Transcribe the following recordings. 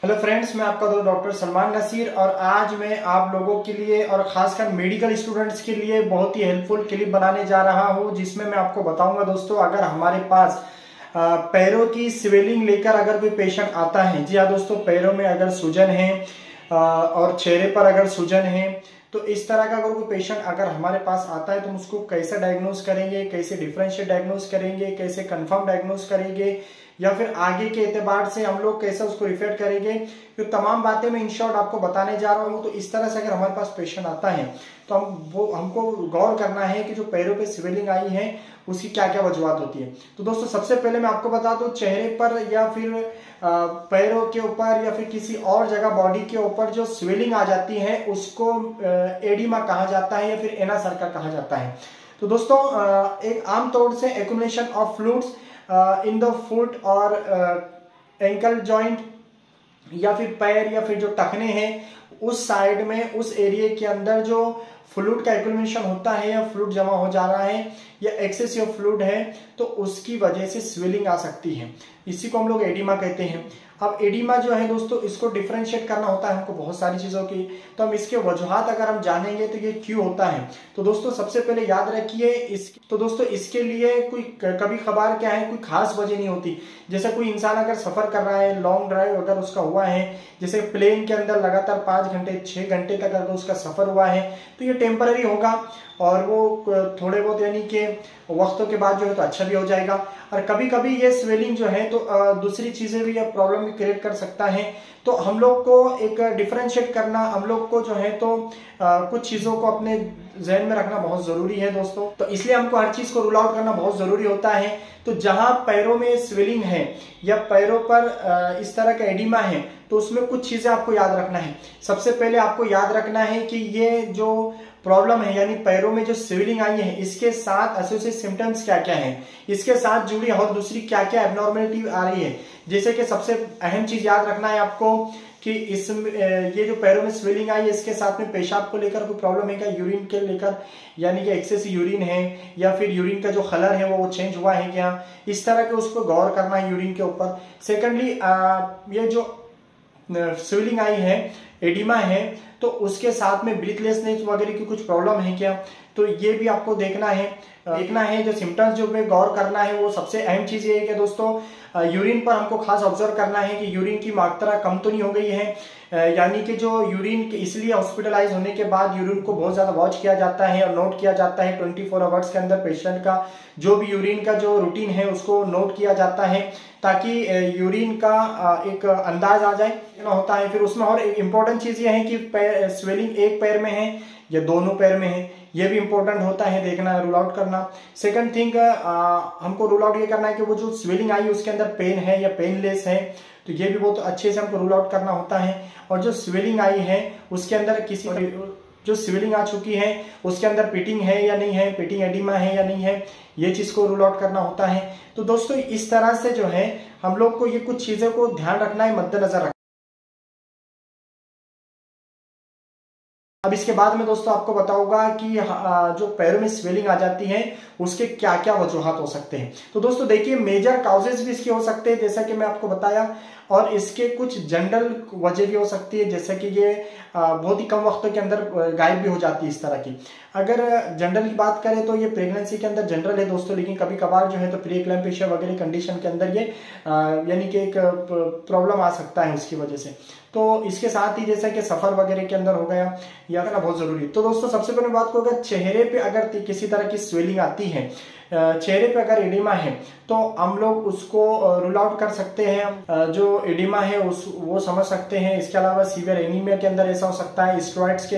Hello friends, मैं आपका दोस्त डॉक्टर सलमान नसीर और आज मैं आप लोगों के लिए और खासकर मेडिकल स्टूडेंट्स के लिए बहुत ही हेल्पफुल क्लिप बनाने जा रहा हूं, जिसमें मैं आपको बताऊंगा दोस्तों, अगर हमारे पास पैरों की स्वेलिंग लेकर अगर कोई पेशेंट आता है, जी हाँ दोस्तों, पैरों में अगर सूजन है और चेहरे पर अगर सूजन है, तो इस तरह का अगर कोई पेशेंट अगर हमारे पास आता है तो हम उसको कैसे डायग्नोज करेंगे, कैसे डिफरेंशिएट डायग्नोज करेंगे, कैसे कंफर्म डायग्नोज करेंगे या फिर आगे के एतबार से हम लोग कैसे उसको रिफर करेंगे, तो तमाम बातें मैं इन शॉर्ट आपको बताने जा रहा हूं। तो इस तरह से अगर हमारे पास पेशेंट आता है तो हमको गौर करना है कि जो पैरों पे स्वेलिंग आई है उसकी क्या क्या वजूहत होती है। तो दोस्तों सबसे पहले मैं आपको बता दूं, चेहरे पर या फिर पैरों के ऊपर या फिर किसी और जगह बॉडी के ऊपर जो स्वेलिंग आ जाती है उसको एडिमा कहा जाता है या फिर एना सर्का कहा जाता है। तो दोस्तों एक आमतौर से accumulation of fluids in the foot और एंकल जॉइंट या फिर पैर या फिर जो टखने हैं उस साइड में, उस एरिया के अंदर जो फ्लूइड का एक्यूमुलेशन होता है या फ्लूइड जमा हो जा रहा है या एक्सेसिव फ्लूइड है, तो उसकी वजह से स्वेलिंग आ सकती है। इसी को हम लोग एडिमा कहते हैं। अब एडिमा जो है दोस्तों, इसको डिफरेंशिएट करना होता है हमको बहुत सारी चीजों की, तो हम इसके वजूहात अगर हम जानेंगे तो ये क्यों होता है। तो दोस्तों सबसे पहले याद रखिए तो दोस्तों इसके लिए कोई कभी कभार क्या है, कोई खास वजह नहीं होती। जैसे कोई इंसान अगर सफर कर रहा है, लॉन्ग ड्राइव अगर उसका हुआ है, जैसे प्लेन के अंदर लगातार 5 घंटे 6 घंटे तक अगर उसका सफर हुआ है, तो ये टेम्पररी होगा और वो थोड़े बहुत यानी कि वक्तों के बाद जो है तो अच्छा भी हो जाएगा। और कभी कभी ये स्वेलिंग जो है तो दूसरी चीजें भी या प्रॉब्लम भी क्रिएट कर सकता है। तो हम लोग को एक डिफरेंशिएट करना, हम लोग को जो है तो कुछ चीजों को अपने जहन में रखना बहुत जरूरी है दोस्तों। तो इसलिए हमको हर चीज को रूल आउट करना बहुत जरूरी होता है। तो जहां पैरों में स्वेलिंग है या पैरों पर इस तरह का एडिमा है, तो उसमें कुछ चीजें आपको याद रखना है। सबसे पहले आपको याद रखना है कि ये जो प्रॉब्लम है यानी पैरों में जो स्वेलिंग आई है, इसके साथ एसोसिएटेड सिम्टम्स क्या क्या है, इसके साथ जुड़ी और दूसरी क्या क्या एब्नॉर्मलिटी आ रही है। जैसे कि सबसे अहम चीज याद रखना है आपको कि ये जो पैरों में स्वेलिंग आई है, इसके साथ में पेशाब को लेकर कोई प्रॉब्लम है क्या, यूरिन के लेकर, यानी कि एक्सेस यूरिन है या फिर यूरिन का जो कलर है वो चेंज हुआ है क्या, इस तरह के उसको गौर करना है यूरिन के ऊपर। सेकेंडली ये जो स्वेलिंग आई है, एडिमा है, तो उसके साथ में ब्रीथलेसनेस वगैरह की कुछ प्रॉब्लम है क्या, तो ये भी आपको देखना है। जो सिम्टम्स जो पे गौर करना है, वो सबसे अहम चीज ये है कि दोस्तों यूरिन पर हमको खास ऑब्जर्व करना है कि यूरिन की मात्रा कम तो नहीं हो गई है, यानी कि जो यूरिन इसलिए हॉस्पिटलाइज होने के बाद यूरिन को बहुत ज्यादा वॉच किया जाता है और नोट किया जाता है 24 आवर्स के अंदर। पेशेंट का जो भी यूरिन का जो रूटीन है उसको नोट किया जाता है ताकि यूरिन का एक अंदाज आ जाए होता है। फिर उसमें और एक इम्पोर्टेंट चीज ये है कि स्वेलिंग एक पैर में है या दोनों पैर में है, ये भी इंपॉर्टेंट होता है देखना, रूल आउट करना। सेकंड थिंग हमको रूल आउट ये करना है कि वो जो स्वेलिंग आई है उसके अंदर पेन है या पेनलेस है, तो ये भी बहुत अच्छे से हमको रूल आउट करना होता है। और जो स्वेलिंग आई है उसके अंदर जो स्वेलिंग आ चुकी है उसके अंदर पिटिंग है या नहीं है, पिटिंग एडिमा है या नहीं है, ये चीज को रूल आउट करना होता है। तो दोस्तों इस तरह से जो है हम लोग को ये कुछ चीजों को ध्यान रखना है, मद्देनजर रखना। अब इसके बाद में दोस्तों आपको बताऊंगा कि जो पैरों में स्वेलिंग आ जाती है उसके क्या क्या वजूहात हो सकते हैं। तो दोस्तों देखिए, मेजर काउजेस भी इसके हो सकते हैं जैसा कि मैं आपको बताया, और इसके कुछ जनरल वजह भी हो सकती है, जैसे कि ये बहुत ही कम वक्त के अंदर गायब भी हो जाती है इस तरह की। अगर जनरल की बात करें तो ये प्रेगनेंसी के अंदर जनरल है दोस्तों, लेकिन कभी कभार जो है तो प्री एक्लैम्पेशिया वगैरह कंडीशन के अंदर ये यानी कि एक प्रॉब्लम आ सकता है उसकी वजह से। तो इसके साथ ही जैसा कि सफर वगैरह के अंदर हो गया या करना बहुत जरूरी है। तो दोस्तों सबसे पहले बात को, अगर चेहरे पे अगर किसी तरह की स्वेलिंग आती है, चेहरे पे अगर एडिमा है, तो हम लोग उसको रूल आउट कर सकते हैं। जो एडिमा है वो समझ सकते हैं। इसके अलावा सीवियर एनीमिया के अंदर ऐसा हो सकता है, स्टेरॉइड्स के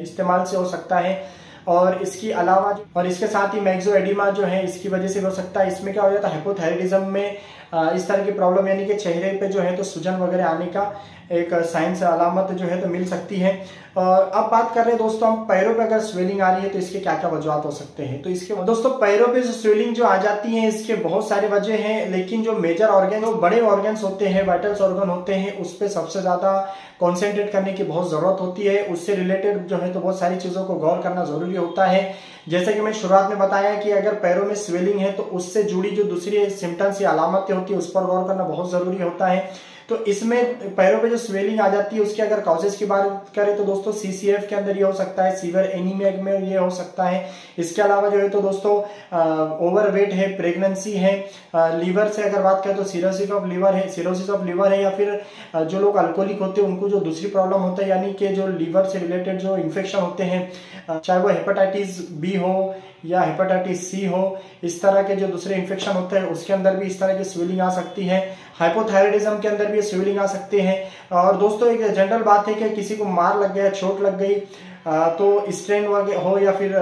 इस्तेमाल से हो सकता है, और इसके अलावा और इसके साथ ही मैक्सो एडिमा जो है इसकी वजह से हो सकता है। इसमें क्या हो जाता है, हाइपोथायराइडिज्म में इस तरह की प्रॉब्लम, यानी कि चेहरे पे जो है तो सूजन वगैरह आने का एक साइन से अलामत जो है तो मिल सकती है। और अब बात कर रहे हैं दोस्तों हम पैरों पे अगर स्वेलिंग आ रही है तो इसके क्या क्या वजूहत हो सकते हैं। तो इसके दोस्तों पैरों पे स्वेलिंग जो आ जाती है इसके बहुत सारे वजह हैं, लेकिन जो मेजर ऑर्गन, जो बड़े ऑर्गन्स होते हैं, वाइटल्स ऑर्गन होते हैं, उस पर सबसे ज्यादा कॉन्सेंट्रेट करने की बहुत जरूरत होती है। उससे रिलेटेड जो है तो बहुत सारी चीजों को गौर करना जरूरी होता है। जैसे कि मैं शुरुआत में बताया कि अगर पैरों में स्वेलिंग है तो उससे जुड़ी जो दूसरी सिम्टम्स या अलामतें होती है उस पर गौर करना बहुत जरूरी होता है। तो इसमें पैरों पे जो स्वेलिंग आ जाती है उसके अगर कॉजेस की बात करें तो दोस्तों सीसीएफ के अंदर ये हो सकता है, सीवियर एनीमिया में ये हो सकता है। इसके अलावा जो है तो दोस्तों ओवरवेट है, प्रेगनेंसी है, लीवर से अगर बात करें तो सिरोसिस ऑफ लीवर है, या फिर जो लोग अल्कोहलिक होते हैं उनको जो दूसरी प्रॉब्लम होता है यानी कि जो लीवर से रिलेटेड जो इन्फेक्शन होते हैं, चाहे वो हेपेटाइटिस बी हो या हेपेटाइटिस सी हो, इस तरह के जो दूसरे इन्फेक्शन होते हैं उसके अंदर भी इस तरह की स्वेलिंग आ सकती है। हाइपोथायराइडिज्म के अंदर भी स्वेलिंग आ सकते हैं। और दोस्तों एक जनरल बात है कि किसी को मार लग गया, चोट लग गई, तो स्ट्रेन वगैरह हो या फिर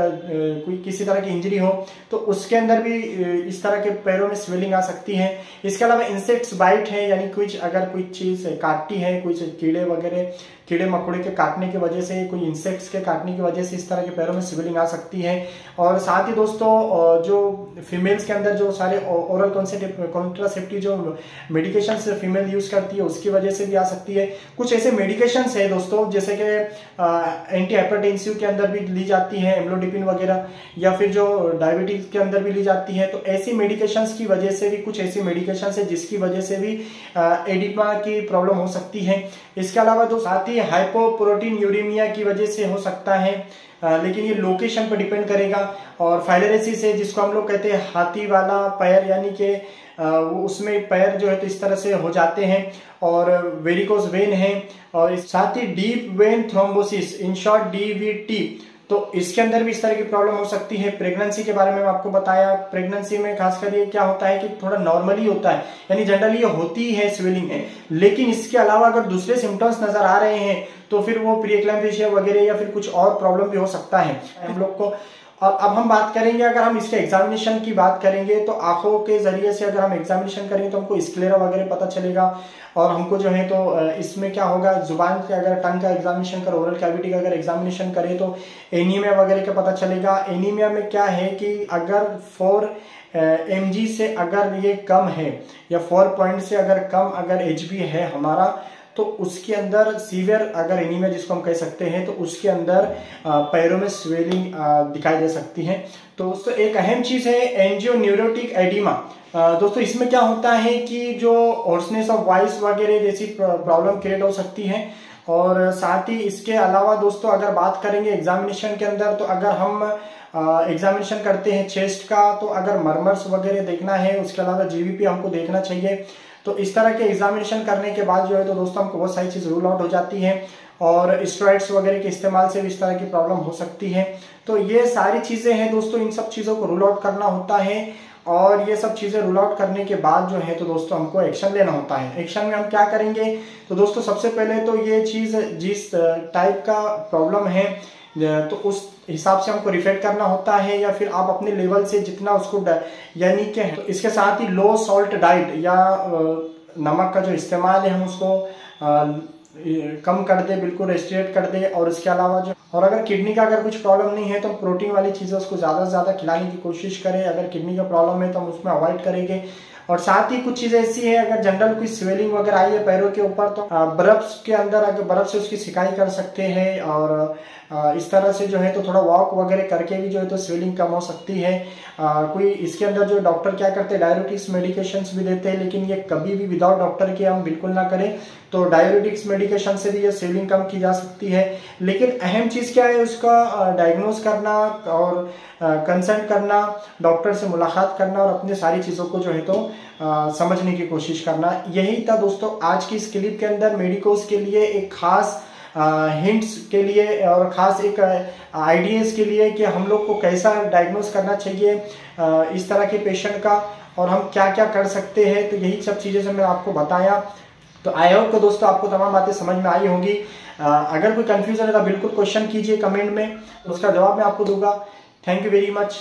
कोई किसी तरह की इंजरी हो तो उसके अंदर भी इस तरह के पैरों में स्वेलिंग आ सकती है। इसके अलावा इंसेक्ट्स बाइट है, यानी कुछ अगर कोई चीज काटती है, कुछ कीड़े वगैरह, कीड़े मकोड़े के काटने की वजह से, कोई इंसेक्ट्स के काटने की वजह से इस तरह के पैरों में स्वेलिंग आ सकती है। और साथ ही दोस्तों जो फीमेल्स के अंदर जो सारे ओरल कॉन्ट्रासेप्टिव जो मेडिकेशन फीमेल यूज करती है उसकी वजह से भी आ सकती है। कुछ ऐसे मेडिकेशन है दोस्तों जैसे कि एंटी हाइपरटेंसिव के अंदर भी ली जाती है, एम्लोडिपिन वगैरह, या फिर जो डायबिटीज के अंदर भी ली जाती है। तो ऐसी मेडिकेशंस की वजह से भी, कुछ ऐसी मेडिकेशंस है जिसकी वजह से भी एडिमा की प्रॉब्लम हो सकती है। इसके अलावा तो साथ ही हाइपोप्रोटीन यूरेमिया की वजह से हो सकता है, लेकिन ये लोकेशन पर डिपेंड करेगा। और फाइलरेसिस है जिसको हम लोग कहते हैं हाथी वाला पैर, यानी कि वो उसमें पैर जो है तो इस तरह से हो जाते हैं। और वेरिकोस वेन है, और साथ ही deep vein thrombosis, in short DVT, तो इसके अंदर भी इस तरह की प्रॉब्लम हो सकती है। प्रेगनेंसी के बारे में आपको बताया, प्रेगनेंसी में खासकर ये क्या होता है कि थोड़ा नॉर्मली होता है, यानी जनरली ये होती है स्वेलिंग है, लेकिन इसके अलावा अगर दूसरे सिम्टम्स नजर आ रहे हैं तो फिर वो प्री एक्लैम्पेशिया वगैरह या फिर कुछ और प्रॉब्लम भी हो सकता है हम लोग को। और अब हम बात करेंगे, अगर हम इसके एग्जामिनेशन की बात करेंगे तो आंखों के जरिए से अगर हम एग्जामिनेशन करेंगे तो हमको स्क्लेरा वगैरह पता चलेगा। और हमको जो है तो इसमें क्या होगा, जुबान के अगर टंग का एग्जामिनेशन करें, ओरल कैविटी का अगर एग्जामिनेशन करें तो एनीमिया वगैरह का पता चलेगा। एनीमिया में क्या है कि अगर 4 mg से अगर ये कम है या 4 पॉइंट से अगर कम अगर HB है हमारा, तो उसके अंदर सीवियर अगर एनीमिया जिसको हम कह सकते हैं तो उसके अंदर पैरों में स्वेलिंग दिखाई दे सकती है। तो दोस्तों एक अहम चीज है एंजियोन्यूरोटिक एडिमा। दोस्तों इसमें क्या होता है कि जो होर्सनेस ऑफ वॉइस वगैरह जैसी प्रॉब्लम क्रिएट हो सकती है। और साथ ही इसके अलावा दोस्तों अगर बात करेंगे एग्जामिनेशन के अंदर, तो अगर हम एग्जामिनेशन करते हैं चेस्ट का, तो अगर मर्मर्स वगैरह देखना है, उसके अलावा जीबीपी हमको देखना चाहिए। तो इस तरह के एग्जामिनेशन करने के बाद जो है तो दोस्तों हमको बहुत सारी चीज रूल आउट हो जाती है। और स्टेरॉइड्स वगैरह के इस्तेमाल से भी इस तरह की प्रॉब्लम हो सकती है। तो ये सारी चीजें हैं दोस्तों, इन सब चीजों को रूल आउट करना होता है। और ये सब चीजें रूल आउट करने के बाद जो है तो दोस्तों हमको एक्शन लेना होता है। एक्शन में हम क्या करेंगे, तो दोस्तों सबसे पहले तो ये चीज जिस टाइप का प्रॉब्लम है तो उस हिसाब से हमको रिफ्लेक्ट करना होता है, या फिर आप अपने लेवल से जितना उसको यानी कि तो इसके साथ ही लो सॉल्ट डाइट या नमक का जो इस्तेमाल है हम उसको कम कर दे, बिल्कुल रेस्ट्रिक्ट कर दे। और इसके अलावा जो, और अगर किडनी का अगर कुछ प्रॉब्लम नहीं है तो प्रोटीन वाली चीजें उसको ज्यादा से ज्यादा खिलाने की कोशिश करें। अगर किडनी का प्रॉब्लम है तो हम उसमें अवॉइड करेंगे। और साथ ही कुछ चीजें ऐसी है, अगर जनरल कोई स्वेलिंग वगैरह आई है पैरों के ऊपर तो बर्फ के अंदर अगर बर्फ से उसकी सिकाई कर सकते हैं। और इस तरह से जो है तो थोड़ा वॉक वगैरह करके भी जो है तो स्वेलिंग कम हो सकती है। कोई इसके अंदर जो डॉक्टर क्या करते हैं, डायबिटिक्स मेडिकेशंस भी देते हैं, लेकिन ये कभी भी विदाउट डॉक्टर के हम बिल्कुल ना करें। तो डायबिटिक्स मेडिकेशन से भी ये स्वेलिंग कम की जा सकती है। लेकिन अहम चीज क्या है, उसका डायग्नोज करना और कंसल्ट करना, डॉक्टर से मुलाकात करना और अपनी सारी चीजों को जो है तो समझने की कोशिश करना। यही था दोस्तों आज की इस क्लिप के अंदर मेडिकोस के लिए एक खास हिंट्स के लिए और खास एक आइडियाज के लिए कि हम लोग को कैसा डायग्नोज करना चाहिए इस तरह के पेशेंट का, और हम क्या क्या कर सकते हैं। तो यही सब चीजें से मैंने आपको बताया। तो आई होप कि दोस्तों आपको तमाम बातें समझ में आई होंगी। अगर कोई कंफ्यूजन है तो बिल्कुल क्वेश्चन कीजिए कमेंट में, उसका जवाब मैं आपको दूंगा। Thank you very much.